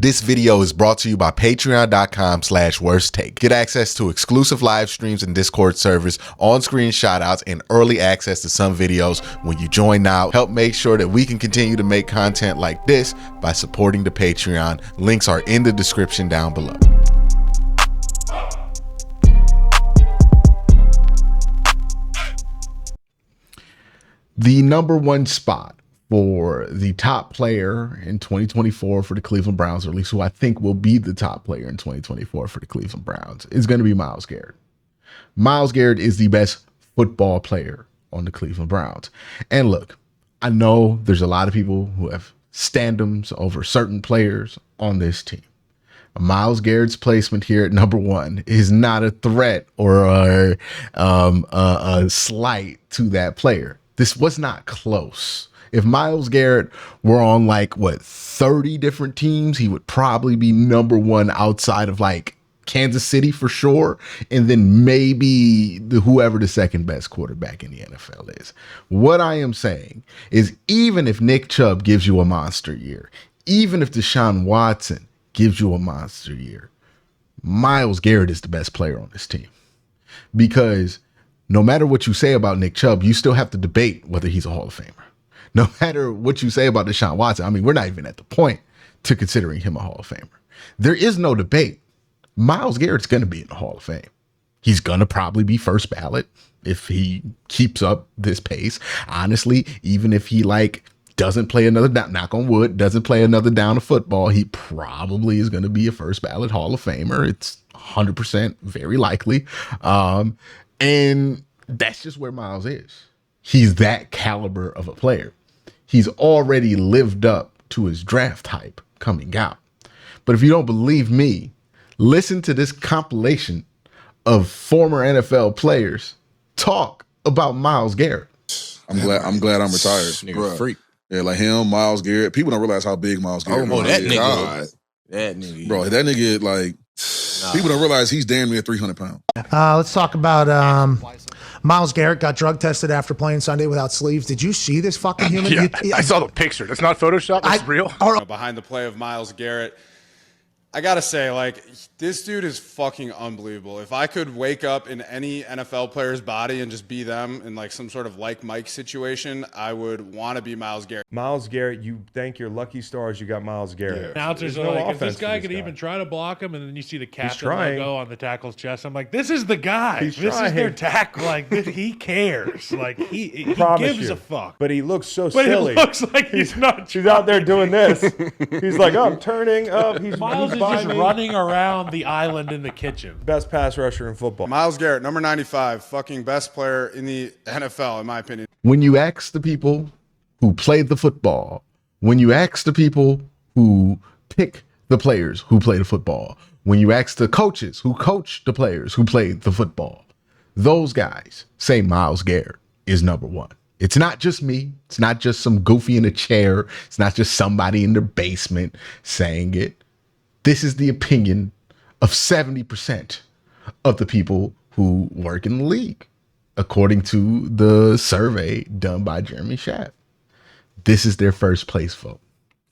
This video is brought to you by patreon.com/worsttake. Get access to exclusive live streams and Discord servers, on-screen shoutouts, and early access to some videos when you join now. Help make sure that we can continue to make content like this by supporting the Patreon. Links are in the description down below. The number one spot for the top player in 2024 for the Cleveland Browns, or at least who I think will be the top player in 2024 for the Cleveland Browns, is going to be Myles Garrett. Myles Garrett is the best football player on the Cleveland Browns. And look, I know there's a lot of people who have standums over certain players on this team. Myles Garrett's placement here at number one is not a threat or a slight to that player. This was not close. If Myles Garrett were on 30 different teams, he would probably be number one outside of Kansas City for sure. And then maybe whoever the second best quarterback in the NFL is. What I am saying is, even if Nick Chubb gives you a monster year, even if Deshaun Watson gives you a monster year, Myles Garrett is the best player on this team. Because no matter what you say about Nick Chubb, you still have to debate whether he's a Hall of Famer. No matter what you say about Deshaun Watson, I mean, we're not even at the point to considering him a Hall of Famer. There is no debate. Myles Garrett's going to be in the Hall of Fame. He's going to probably be first ballot if he keeps up this pace. Honestly, even if he doesn't play another down, knock on wood, doesn't play another down of football, he probably is going to be a first ballot Hall of Famer. It's 100% very likely. And that's just where Myles is. He's that caliber of a player. He's already lived up to his draft hype coming out. But if you don't believe me, listen to this compilation of former NFL players talk about Myles Garrett. I'm glad I'm retired. Nigga freak. Yeah, like him, Myles Garrett. People don't realize how big Myles Garrett is. Oh, that nigga. God. That nigga. Bro, that nigga, people don't realize he's damn near 300 pounds. Let's talk about Myles Garrett got drug tested after playing Sunday without sleeves. Did you see this fucking human? Yeah, I saw the picture. That's not Photoshop. That's real. Behind the play of Myles Garrett, I gotta say, this dude is fucking unbelievable. If I could wake up in any NFL player's body and just be them in some sort of Mike situation, I would want to be Myles Garrett. Myles Garrett, you thank your lucky stars you got Myles Garrett. Yeah. Announcers are like, if this guy could even try to block him, and then you see the captain logo on the tackle's chest, I'm like, this is the guy. This is their tackle. He cares. He gives a fuck. But he looks so silly. But it looks like he's not. He's out there doing this. He's like, I'm turning up. Myles is just running around the island in the kitchen. Best pass rusher in football. Myles Garrett, number 95, fucking best player in the NFL, in my opinion. When you ask the people who played the football, when you ask the people who pick the players who play the football, when you ask the coaches who coach the players who played the football, those guys say Myles Garrett is number one. It's not just me. It's not just some goofy in a chair. It's not just somebody in their basement saying it. This is the opinion of 70% of the people who work in the league, according to the survey done by Jeremy Schaff. This is their first place vote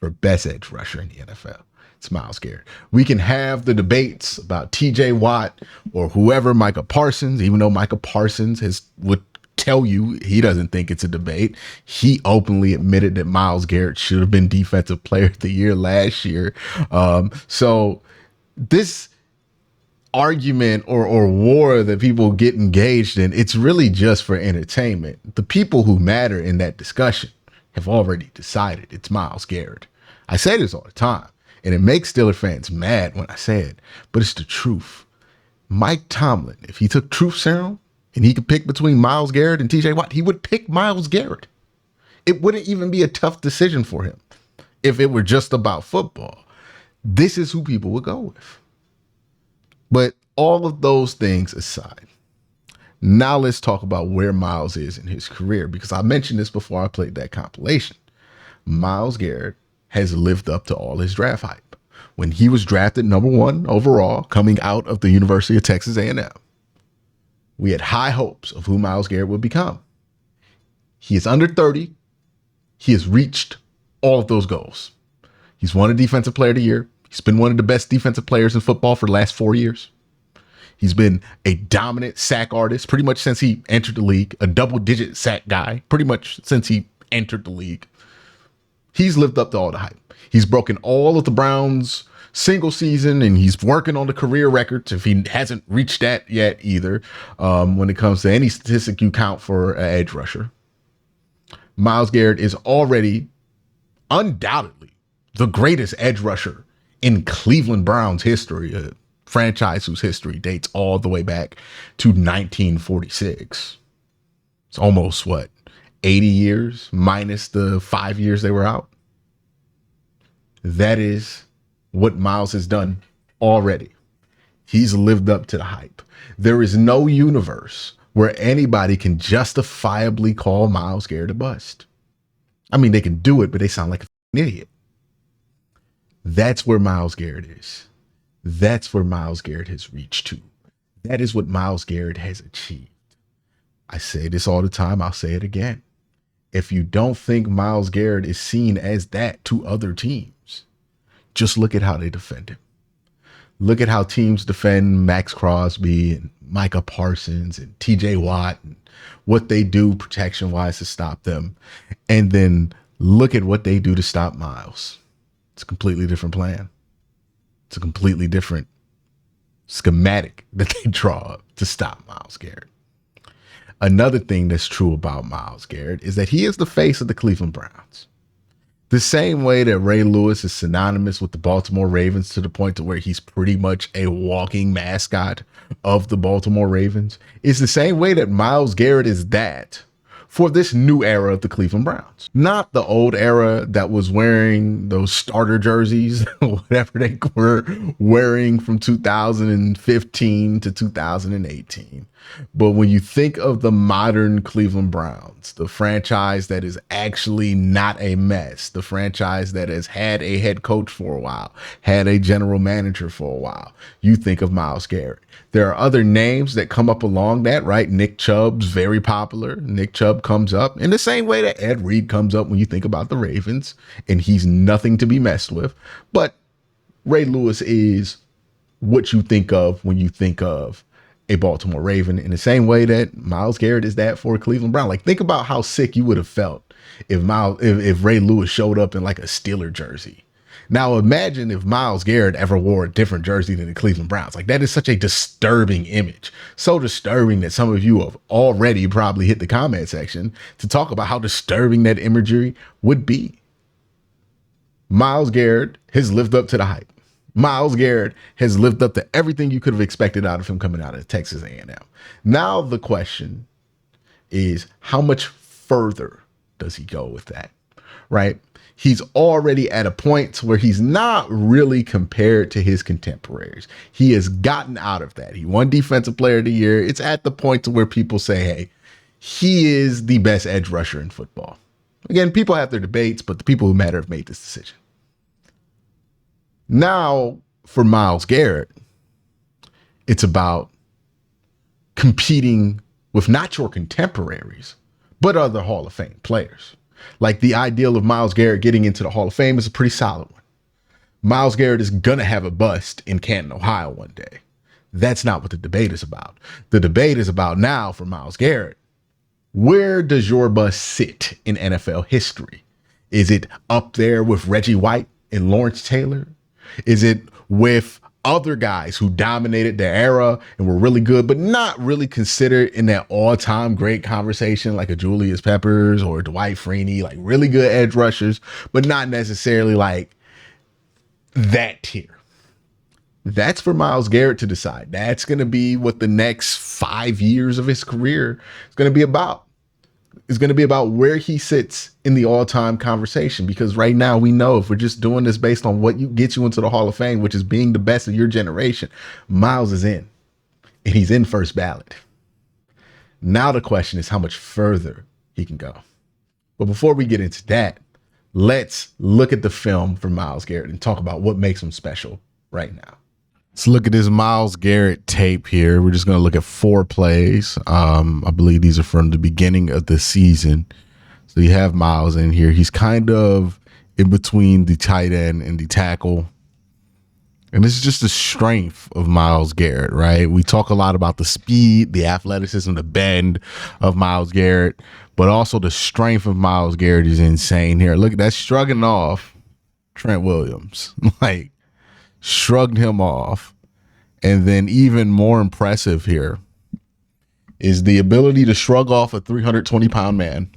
for best edge rusher in the NFL. It's Myles Garrett. We can have the debates about TJ Watt or whoever, Micah Parsons, even though Micah Parsons would tell you he doesn't think it's a debate. He openly admitted that Myles Garrett should have been Defensive Player of the Year last year. So this argument or war that people get engaged in, it's really just for entertainment. The people who matter in that discussion have already decided it's Myles Garrett. I say this all the time, and it makes Steelers fans mad when I say it, but it's the truth. Mike Tomlin, if he took truth serum and he could pick between Myles Garrett and TJ Watt, he would pick Myles Garrett. It wouldn't even be a tough decision for him if it were just about football. This is who people would go with. But all of those things aside, now let's talk about where Myles is in his career, because I mentioned this before I played that compilation. Myles Garrett has lived up to all his draft hype. When he was drafted number one overall, coming out of the University of Texas A&M, we had high hopes of who Myles Garrett would become. He is under 30. He has reached all of those goals. He's won a Defensive Player of the Year. He's been one of the best defensive players in football for the last 4 years. He's been a dominant sack artist pretty much since he entered the league, a double-digit sack guy pretty much since he entered the league. He's lived up to all the hype. He's broken all of the Browns' single season, and he's working on the career records if he hasn't reached that yet either, when it comes to any statistic you count for an edge rusher. Myles Garrett is already undoubtedly the greatest edge rusher in Cleveland Browns history, a franchise whose history dates all the way back to 1946. It's almost, 80 years minus the 5 years they were out? That is what Myles has done already. He's lived up to the hype. There is no universe where anybody can justifiably call Myles Garrett a bust. I mean, they can do it, but they sound like an idiot. That's where Myles Garrett is. That's where Myles Garrett has reached to. That is what Myles Garrett has achieved. I say this all the time. I'll say it again. If you don't think Myles Garrett is seen as that to other teams, just look at how they defend him. Look at how teams defend Max Crosby and Micah Parsons and TJ Watt and what they do protection-wise to stop them. And then look at what they do to stop Myles. It's a completely different plan. It's a completely different schematic that they draw up to stop Myles Garrett. Another thing that's true about Myles Garrett is that he is the face of the Cleveland Browns. The same way that Ray Lewis is synonymous with the Baltimore Ravens to the point to where he's pretty much a walking mascot of the Baltimore Ravens, is the same way that Myles Garrett is that for this new era of the Cleveland Browns. Not the old era that was wearing those starter jerseys, whatever they were wearing from 2015 to 2018. But when you think of the modern Cleveland Browns, the franchise that is actually not a mess, the franchise that has had a head coach for a while, had a general manager for a while, you think of Myles Garrett. There are other names that come up along that, right? Nick Chubb's very popular. Nick Chubb comes up in the same way that Ed Reed comes up when you think about the Ravens, and he's nothing to be messed with. But Ray Lewis is what you think of when you think of a Baltimore Raven, in the same way that Myles Garrett is that for a Cleveland Brown. Like, think about how sick you would have felt if Ray Lewis showed up in like a Steeler jersey. Now imagine if Myles Garrett ever wore a different jersey than the Cleveland Browns. Like, that is such a disturbing image. So disturbing that some of you have already probably hit the comment section to talk about how disturbing that imagery would be. Myles Garrett has lived up to the hype. Myles Garrett has lived up to everything you could have expected out of him coming out of Texas A&M. Now the question is, how much further does he go with that, right? He's already at a point where he's not really compared to his contemporaries. He has gotten out of that. He won Defensive Player of the Year. It's at the point to where people say, hey, he is the best edge rusher in football. Again, people have their debates, but the people who matter have made this decision. Now, for Myles Garrett, it's about competing with not your contemporaries, but other Hall of Fame players. Like, the ideal of Myles Garrett getting into the Hall of Fame is a pretty solid one. Myles Garrett is going to have a bust in Canton, Ohio one day. That's not what the debate is about. The debate is about now for Myles Garrett. Where does your bust sit in NFL history? Is it up there with Reggie White and Lawrence Taylor? Is it with other guys who dominated their era and were really good, but not really considered in that all-time great conversation like a Julius Peppers or Dwight Freeney, like really good edge rushers, but not necessarily like that tier? That's for Myles Garrett to decide. That's going to be what the next 5 years of his career is going to be about. It's going to be about where he sits in the all-time conversation, because right now we know if we're just doing this based on what gets you into the Hall of Fame, which is being the best of your generation, Myles is in, and he's in first ballot. Now the question is how much further he can go. But before we get into that, let's look at the film for Myles Garrett and talk about what makes him special right now. Let's look at this Myles Garrett tape here. We're just going to look at 4 plays. I believe these are from the beginning of the season. So you have Myles in here. He's kind of in between the tight end and the tackle. And this is just the strength of Myles Garrett, right? We talk a lot about the speed, the athleticism, the bend of Myles Garrett, but also the strength of Myles Garrett is insane here. Look, that's shrugging off Trent Williams, like shrugged him off. And then even more impressive here is the ability to shrug off a 320-pound man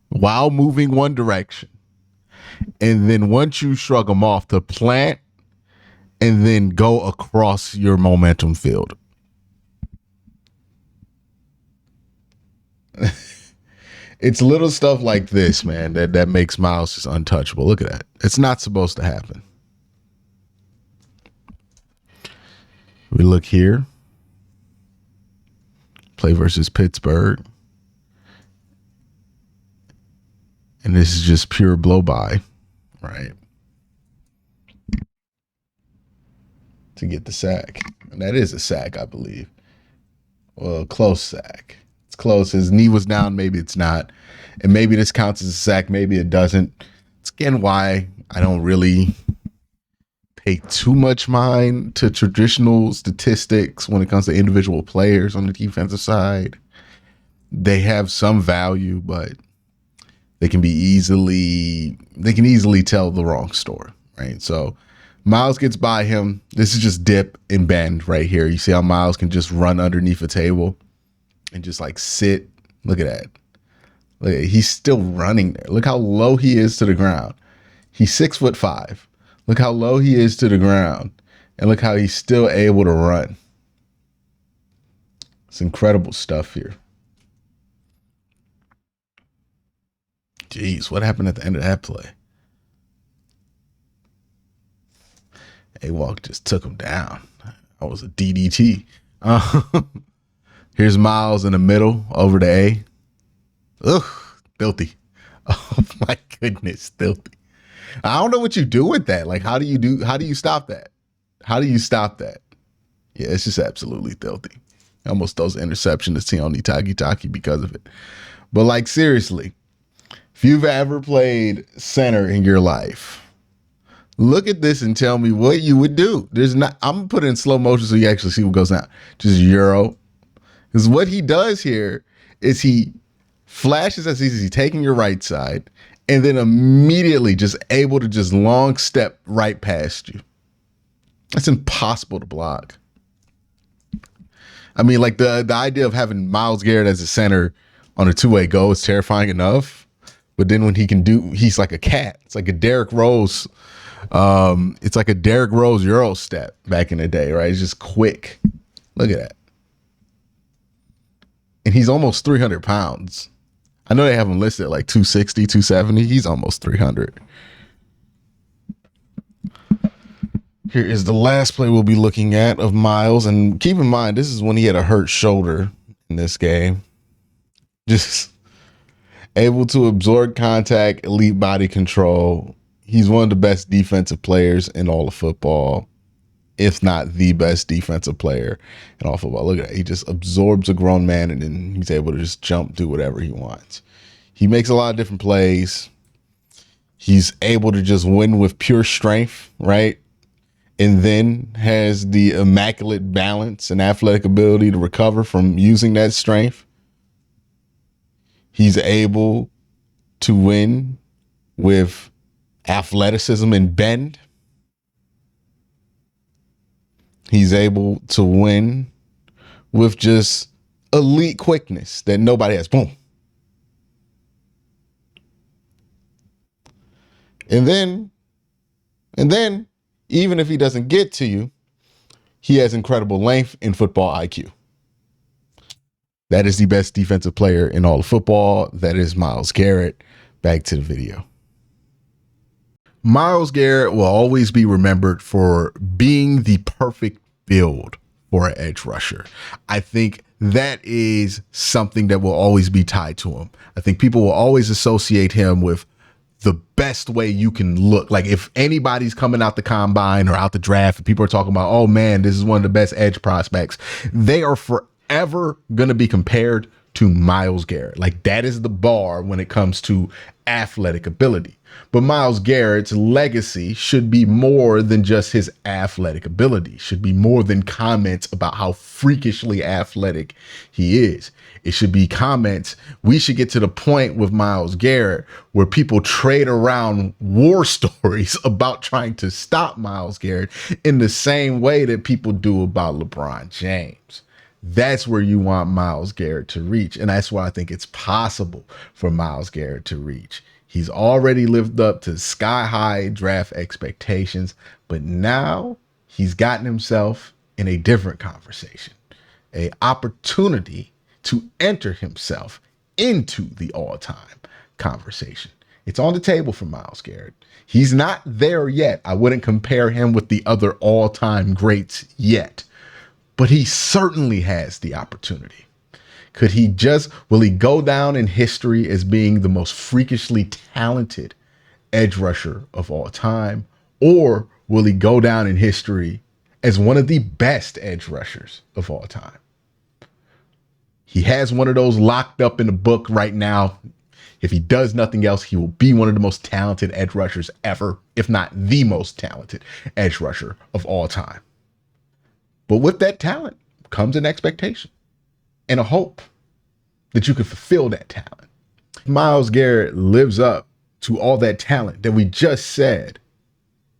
while moving one direction. And then once you shrug him off, to plant and then go across your momentum field. It's little stuff like this, man, that makes Myles just untouchable. Look at that. It's not supposed to happen. We look here. Play versus Pittsburgh. And this is just pure blow by, right? To get the sack. And that is a sack, I believe. Well, close sack. It's close. His knee was down. Maybe it's not. And maybe this counts as a sack. Maybe it doesn't. It's again why I don't really pay too much mind to traditional statistics when it comes to individual players on the defensive side. They have some value, but they can easily tell the wrong story, right? So Myles gets by him. This is just dip and bend right here. You see how Myles can just run underneath a table and just like sit. Look at that. Look, he's still running there. Look how low he is to the ground. He's 6'5". Look how low he is to the ground. And look how he's still able to run. It's incredible stuff here. Jeez, what happened at the end of that play? A-Walk just took him down. That was a DDT. Here's Myles in the middle over to A. Ugh, filthy. Oh my goodness, filthy. I don't know what you do with that. Like, how do you stop that? How do you stop that? Yeah, it's just absolutely filthy. Almost those interception to Sione Takitaki because of it. But like, seriously, if you've ever played center in your life, look at this and tell me what you would do. I'm gonna put it in slow motion so you actually see what goes down. Just Euro. Because what he does here is he flashes as he's taking your right side and then immediately just able to just long step right past you. That's impossible to block. I mean, like the idea of having Myles Garrett as a center on a two-way go is terrifying enough. But then when he's like a cat. It's like a Derrick Rose. It's like a Derrick Rose Euro step back in the day, right? It's just quick. Look at that. And he's almost 300 pounds. I know they have him listed at like 260, 270. He's almost 300. Here is the last play we'll be looking at of Myles. And keep in mind, this is when he had a hurt shoulder in this game. Just able to absorb contact, elite body control. He's one of the best defensive players in all of football, if not the best defensive player in all of football. Look at that. He just absorbs a grown man and then he's able to just jump, do whatever he wants. He makes a lot of different plays. He's able to just win with pure strength, right? And then has the immaculate balance and athletic ability to recover from using that strength. He's able to win with athleticism and bend. He's able to win with just elite quickness that nobody has. Boom. And then, even if he doesn't get to you, he has incredible length and football IQ. That is the best defensive player in all of football. That is Myles Garrett. Back to the video. Myles Garrett will always be remembered for being the perfect build for an edge rusher. I think that is something that will always be tied to him. I think people will always associate him with the best way you can look. Like if anybody's coming out the combine or out the draft and people are talking about, oh man, this is one of the best edge prospects, they are forever going to be compared to Myles Garrett. Like that is the bar when it comes to athletic ability. But Myles Garrett's legacy should be more than just his athletic ability, should be more than comments about how freakishly athletic he is. It should be comments. We should get to the point with Myles Garrett where people trade around war stories about trying to stop Myles Garrett in the same way that people do about LeBron James. That's where you want Myles Garrett to reach. And that's why I think it's possible for Myles Garrett to reach. He's already lived up to sky-high draft expectations, but now he's gotten himself in a different conversation, an opportunity to enter himself into the all-time conversation. It's on the table for Myles Garrett. He's not there yet. I wouldn't compare him with the other all-time greats yet, but he certainly has the opportunity. Will he go down in history as being the most freakishly talented edge rusher of all time? Or will he go down in history as one of the best edge rushers of all time? He has one of those locked up in the book right now. If he does nothing else, he will be one of the most talented edge rushers ever, if not the most talented edge rusher of all time. But with that talent comes an expectation and a hope that you can fulfill that talent. Myles Garrett lives up to all that talent that we just said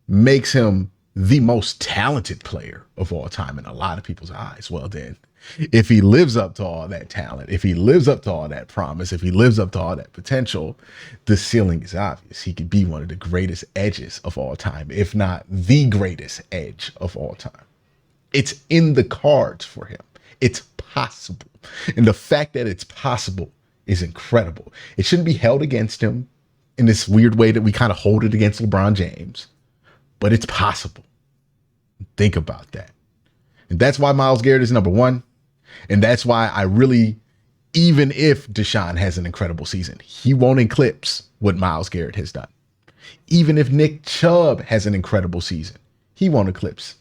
makes him the most talented player of all time in a lot of people's eyes. Well, then, if he lives up to all that talent, if he lives up to all that promise, if he lives up to all that potential, the ceiling is obvious. He could be one of the greatest edges of all time, if not the greatest edge of all time. It's in the cards for him. It's possible. And the fact that it's possible is incredible. It shouldn't be held against him in this weird way that we kind of hold it against LeBron James, but it's possible. Think about that. And that's why Myles Garrett is number one. And that's why I really, even if Deshaun has an incredible season, he won't eclipse what Myles Garrett has done. Even if Nick Chubb has an incredible season, he won't eclipse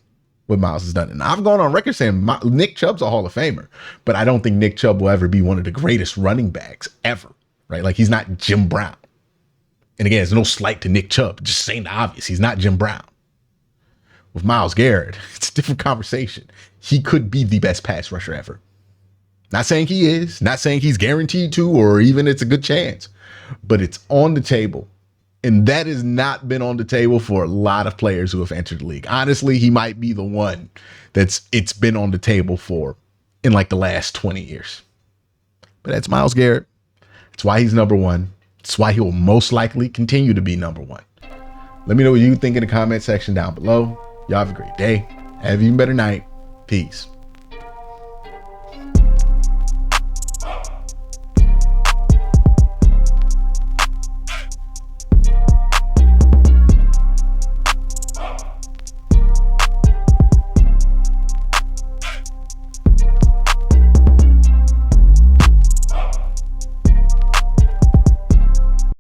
what Myles has done. And I've gone on record saying Nick Chubb's a Hall of Famer, but I don't think Nick Chubb will ever be one of the greatest running backs ever, right? Like, he's not Jim Brown. And again, there's no slight to Nick Chubb, just saying the obvious. He's not Jim Brown. With Myles Garrett, it's a different conversation. He could be the best pass rusher ever. Not saying he is, not saying he's guaranteed to, or even it's a good chance, but it's on the table. And that has not been on the table for a lot of players who have entered the league. Honestly, he might be the one it's been on the table for in like the last 20 years. But that's Myles Garrett. That's why he's number one. That's why he will most likely continue to be number one. Let me know what you think in the comment section down below. Y'all have a great day. Have an even better night. Peace.